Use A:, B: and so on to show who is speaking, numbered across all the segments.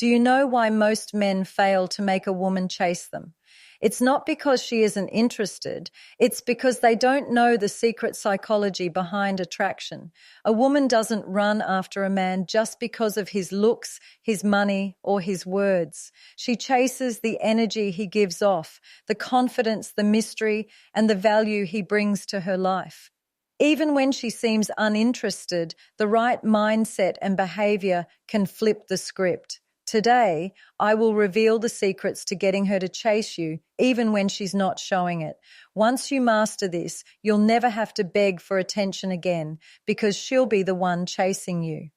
A: Do you know why most men fail to make a woman chase them? It's not because she isn't interested, it's because they don't know the secret psychology behind attraction. A woman doesn't run after a man just because of his looks, his money, or his words. She chases the energy he gives off, the confidence, the mystery, and the value he brings to her life. Even when she seems uninterested, the right mindset and behavior can flip the script. Today, I will reveal the secrets to getting her to chase you, even when she's not showing it. Once you master this, you'll never have to beg for attention again, because she'll be the one chasing you.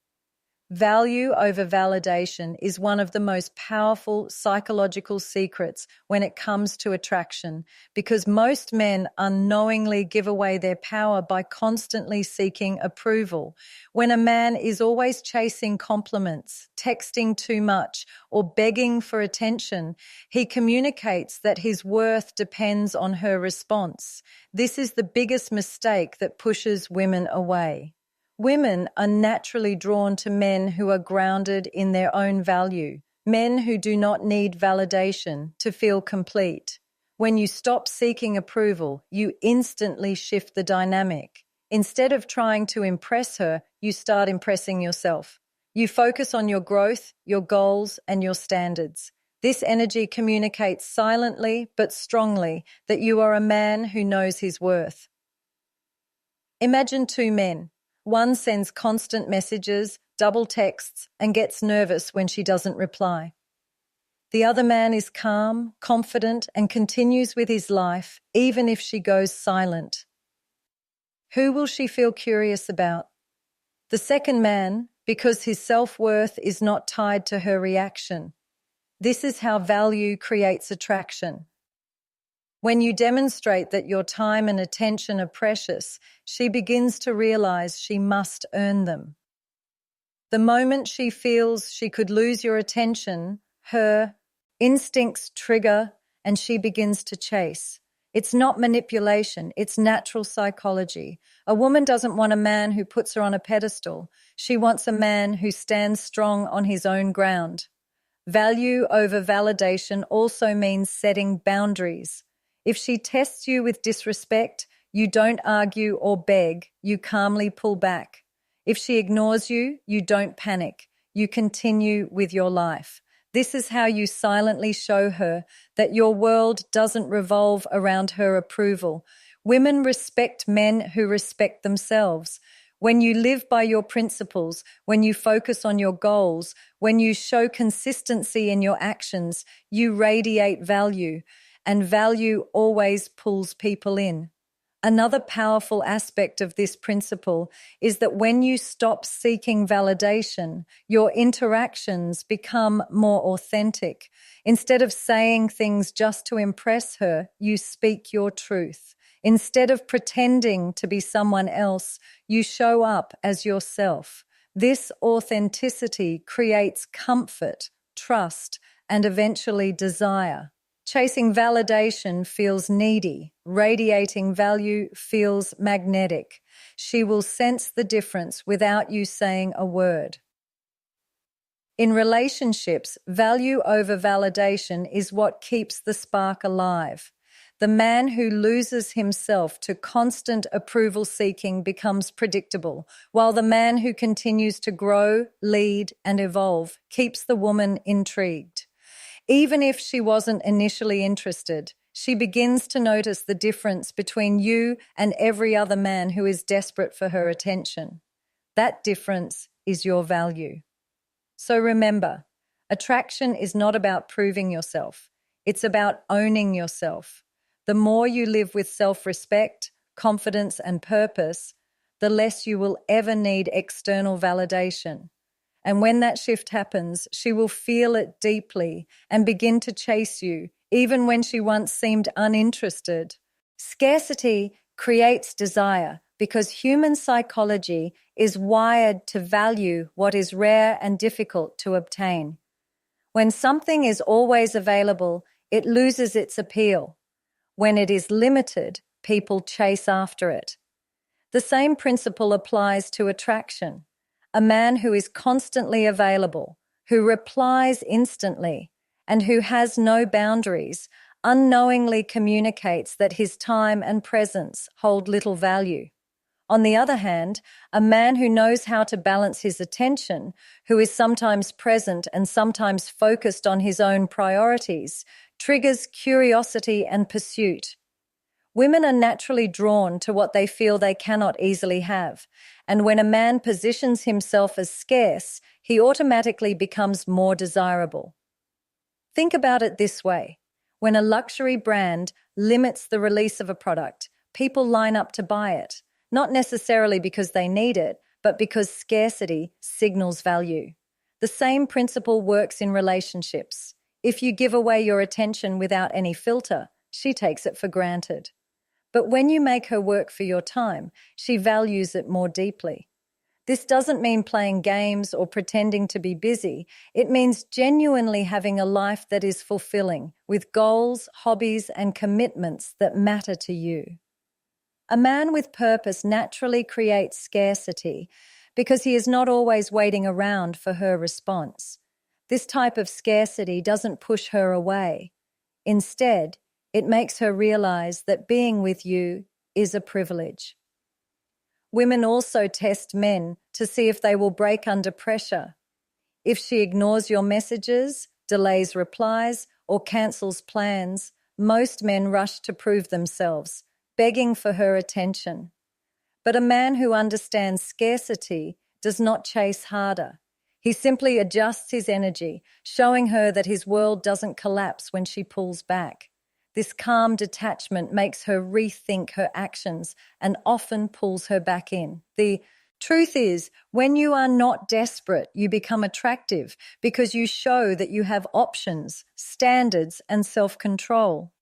A: Value over validation is one of the most powerful psychological secrets when it comes to attraction, because most men unknowingly give away their power by constantly seeking approval. When a man is always chasing compliments, texting too much, or begging for attention, he communicates that his worth depends on her response. This is the biggest mistake that pushes women away. Women are naturally drawn to men who are grounded in their own value, men who do not need validation to feel complete. When you stop seeking approval, you instantly shift the dynamic. Instead of trying to impress her, you start impressing yourself. You focus on your growth, your goals, and your standards. This energy communicates silently but strongly that you are a man who knows his worth. Imagine two men. One sends constant messages, double texts, and gets nervous when she doesn't reply. The other man is calm, confident, and continues with his life, even if she goes silent. Who will she feel curious about? The second man, because his self-worth is not tied to her reaction. This is how value creates attraction. When you demonstrate that your time and attention are precious, she begins to realize she must earn them. The moment she feels she could lose your attention, her instincts trigger and she begins to chase. It's not manipulation, it's natural psychology. A woman doesn't want a man who puts her on a pedestal. She wants a man who stands strong on his own ground. Value over validation also means setting boundaries. If she tests you with disrespect, you don't argue or beg, you calmly pull back. If she ignores you, you don't panic, you continue with your life. This is how you silently show her that your world doesn't revolve around her approval. Women respect men who respect themselves. When you live by your principles, when you focus on your goals, when you show consistency in your actions, you radiate value. And value always pulls people in. Another powerful aspect of this principle is that when you stop seeking validation, your interactions become more authentic. Instead of saying things just to impress her, you speak your truth. Instead of pretending to be someone else, you show up as yourself. This authenticity creates comfort, trust, and eventually desire. Chasing validation feels needy. Radiating value feels magnetic. She will sense the difference without you saying a word. In relationships, value over validation is what keeps the spark alive. The man who loses himself to constant approval seeking becomes predictable, while the man who continues to grow, lead, and evolve keeps the woman intrigued. Even if she wasn't initially interested, she begins to notice the difference between you and every other man who is desperate for her attention. That difference is your value. So remember, attraction is not about proving yourself. It's about owning yourself. The more you live with self-respect, confidence, and purpose, the less you will ever need external validation. And when that shift happens, she will feel it deeply and begin to chase you, even when she once seemed uninterested. Scarcity creates desire because human psychology is wired to value what is rare and difficult to obtain. When something is always available, it loses its appeal. When it is limited, people chase after it. The same principle applies to attraction. A man who is constantly available, who replies instantly, and who has no boundaries, unknowingly communicates that his time and presence hold little value. On the other hand, a man who knows how to balance his attention, who is sometimes present and sometimes focused on his own priorities, triggers curiosity and pursuit. Women are naturally drawn to what they feel they cannot easily have, and when a man positions himself as scarce, he automatically becomes more desirable. Think about it this way. When a luxury brand limits the release of a product, people line up to buy it, not necessarily because they need it, but because scarcity signals value. The same principle works in relationships. If you give away your attention without any filter, she takes it for granted. But when you make her work for your time, she values it more deeply. This doesn't mean playing games or pretending to be busy. It means genuinely having a life that is fulfilling, with goals, hobbies, and commitments that matter to you. A man with purpose naturally creates scarcity because he is not always waiting around for her response. This type of scarcity doesn't push her away. Instead, it makes her realize that being with you is a privilege. Women also test men to see if they will break under pressure. If she ignores your messages, delays replies, or cancels plans, most men rush to prove themselves, begging for her attention. But a man who understands scarcity does not chase harder. He simply adjusts his energy, showing her that his world doesn't collapse when she pulls back. This calm detachment makes her rethink her actions and often pulls her back in. The truth is, when you are not desperate, you become attractive because you show that you have options, standards, and self-control.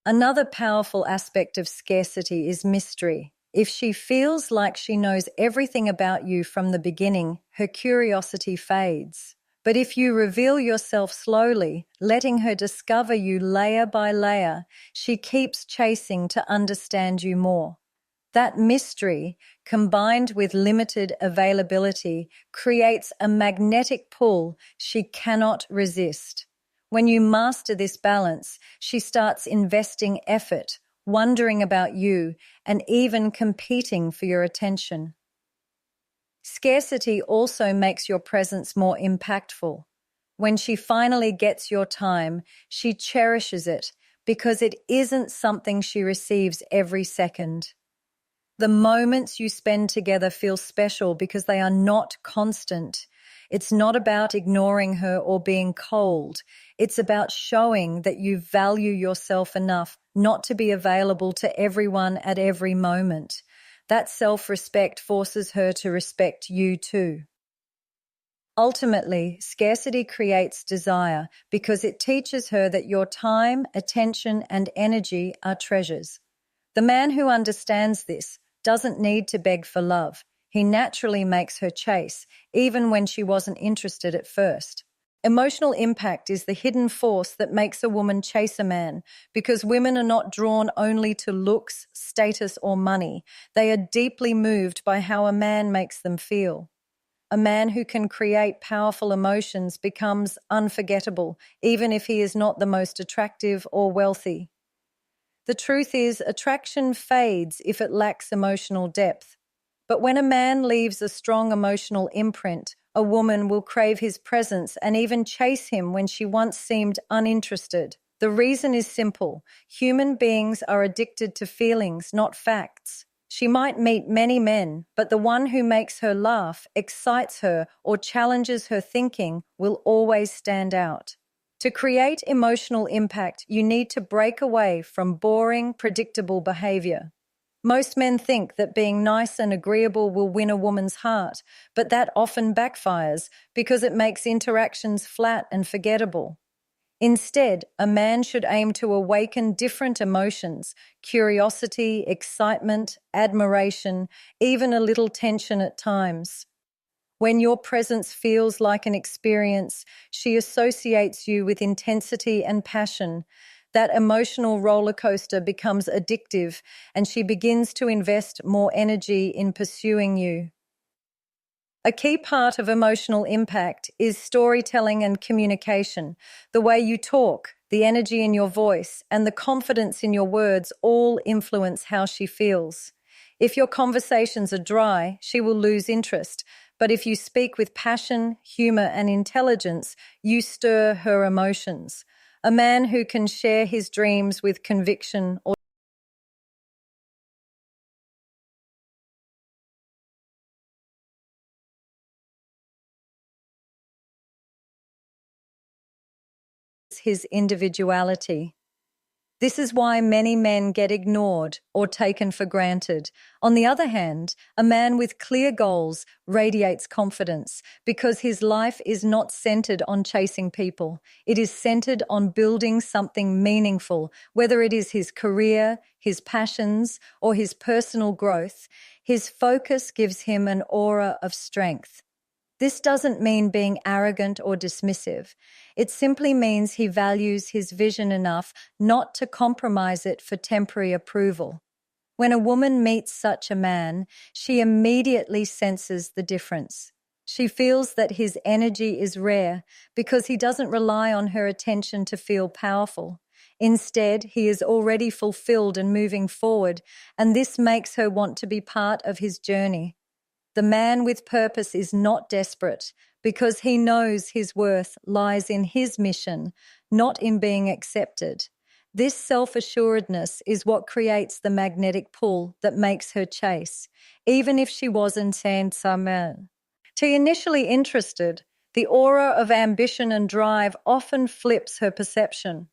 A: Another powerful aspect of scarcity is mystery. If she feels like she knows everything about you from the beginning, her curiosity fades. But if you reveal yourself slowly, letting her discover you layer by layer, she keeps chasing to understand you more. That mystery, combined with limited availability, creates a magnetic pull she cannot resist. When you master this balance, she starts investing effort, wondering about you, and even competing for your attention. Scarcity also makes your presence more impactful. When she finally gets your time, she cherishes it because it isn't something she receives every second. The moments you spend together feel special because they are not constant. It's not about ignoring her or being cold. It's about showing that you value yourself enough not to be available to everyone at every moment. That self-respect forces her to respect you too. Ultimately, scarcity creates desire because it teaches her that your time, attention, and energy are treasures. The man who understands this doesn't need to beg for love. He naturally makes her chase, even when she wasn't interested at first. Emotional impact is the hidden force that makes a woman chase a man, because women are not drawn only to looks, status, or money. They are deeply moved by how a man makes them feel. A man who can create powerful emotions becomes unforgettable, even if he is not the most attractive or wealthy. The truth is, attraction fades if it lacks emotional depth. But when a man leaves a strong emotional imprint, a woman will crave his presence and even chase him when she once seemed uninterested. The reason is simple. Human beings are addicted to feelings, not facts. She might meet many men, but the one who makes her laugh, excites her, or challenges her thinking will always stand out. To create emotional impact, you need to break away from boring, predictable behavior. Most men think that being nice and agreeable will win a woman's heart, but that often backfires because it makes interactions flat and forgettable. Instead, a man should aim to awaken different emotions: curiosity, excitement, admiration, even a little tension at times. When your presence feels like an experience, she associates you with intensity and passion. That emotional roller coaster becomes addictive, and she begins to invest more energy in pursuing you. A key part of emotional impact is storytelling and communication. The way you talk, the energy in your voice, and the confidence in your words all influence how she feels. If your conversations are dry, she will lose interest. But if you speak with passion, humor, and intelligence, you stir her emotions. A man who can share his dreams with conviction or his individuality. This is why many men get ignored or taken for granted. On the other hand, a man with clear goals radiates confidence because his life is not centered on chasing people. It is centered on building something meaningful, whether it is his career, his passions, or his personal growth. His focus gives him an aura of strength. This doesn't mean being arrogant or dismissive. It simply means he values his vision enough not to compromise it for temporary approval. When a woman meets such a man, she immediately senses the difference. She feels that his energy is rare because he doesn't rely on her attention to feel powerful. Instead, he is already fulfilled and moving forward, and this makes her want to be part of his journey. The man with purpose is not desperate because he knows his worth lies in his mission, not in being accepted. This self-assuredness is what creates the magnetic pull that makes her chase, even if she wasn't handsome. To initially interested, the aura of ambition and drive often flips her perception.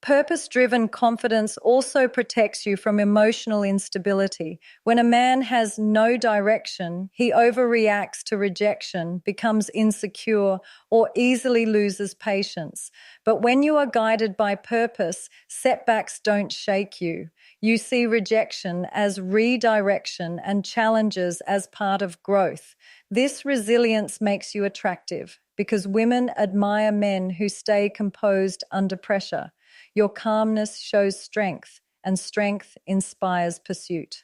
A: Purpose-driven confidence also protects you from emotional instability. When a man has no direction, he overreacts to rejection, becomes insecure, or easily loses patience. But when you are guided by purpose, setbacks don't shake you. You see rejection as redirection and challenges as part of growth. This resilience makes you attractive because women admire men who stay composed under pressure. Your calmness shows strength, and strength inspires pursuit.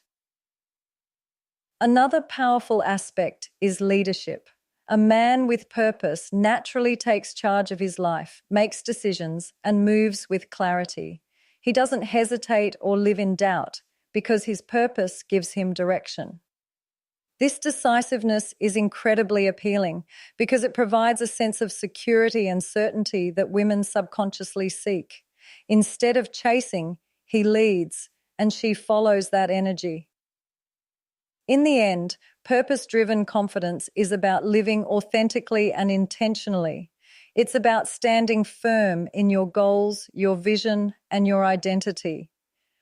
A: Another powerful aspect is leadership. A man with purpose naturally takes charge of his life, makes decisions, and moves with clarity. He doesn't hesitate or live in doubt because his purpose gives him direction. This decisiveness is incredibly appealing because it provides a sense of security and certainty that women subconsciously seek. Instead of chasing, he leads, and she follows that energy. In the end, purpose-driven confidence is about living authentically and intentionally. It's about standing firm in your goals, your vision, and your identity.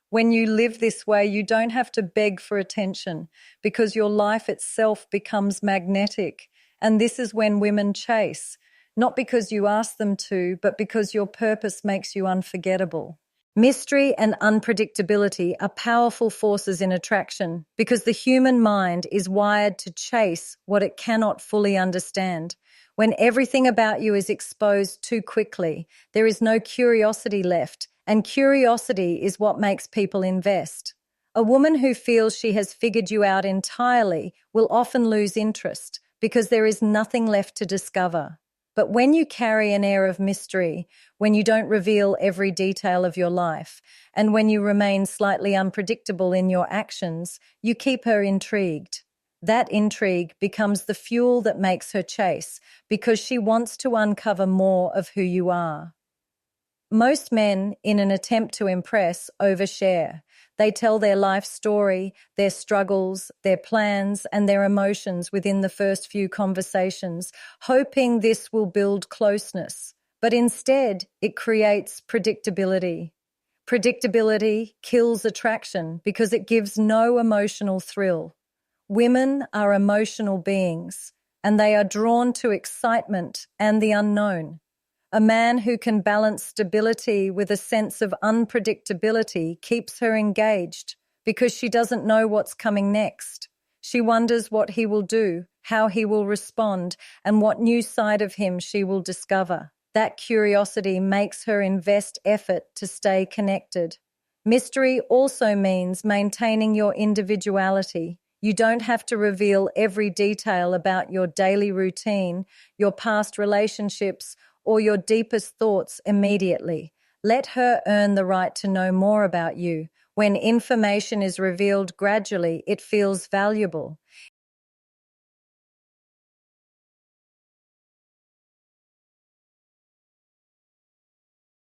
A: When you live this way, you don't have to beg for attention because your life itself becomes magnetic. And this is when women chase, not because you ask them to, but because your purpose makes you unforgettable. Mystery and unpredictability are powerful forces in attraction because the human mind is wired to chase what it cannot fully understand. When everything about you is exposed too quickly, there is no curiosity left, and curiosity is what makes people invest. A woman who feels she has figured you out entirely will often lose interest because there is nothing left to discover. But when you carry an air of mystery, when you don't reveal every detail of your life, and when you remain slightly unpredictable in your actions, you keep her intrigued. That intrigue becomes the fuel that makes her chase because she wants to uncover more of who you are. Most men, in an attempt to impress, overshare. They tell their life story, their struggles, their plans, and their emotions within the first few conversations, hoping this will build closeness. But instead, it creates predictability. Predictability kills attraction because it gives no emotional thrill. Women are emotional beings, and they are drawn to excitement and the unknown. A man who can balance stability with a sense of unpredictability keeps her engaged because she doesn't know what's coming next. She wonders what he will do, how he will respond, and what new side of him she will discover. That curiosity makes her invest effort to stay connected. Mystery also means maintaining your individuality. You don't have to reveal every detail about your daily routine, your past relationships, or your deepest thoughts immediately. Let her earn the right to know more about you. When information is revealed gradually, it feels valuable.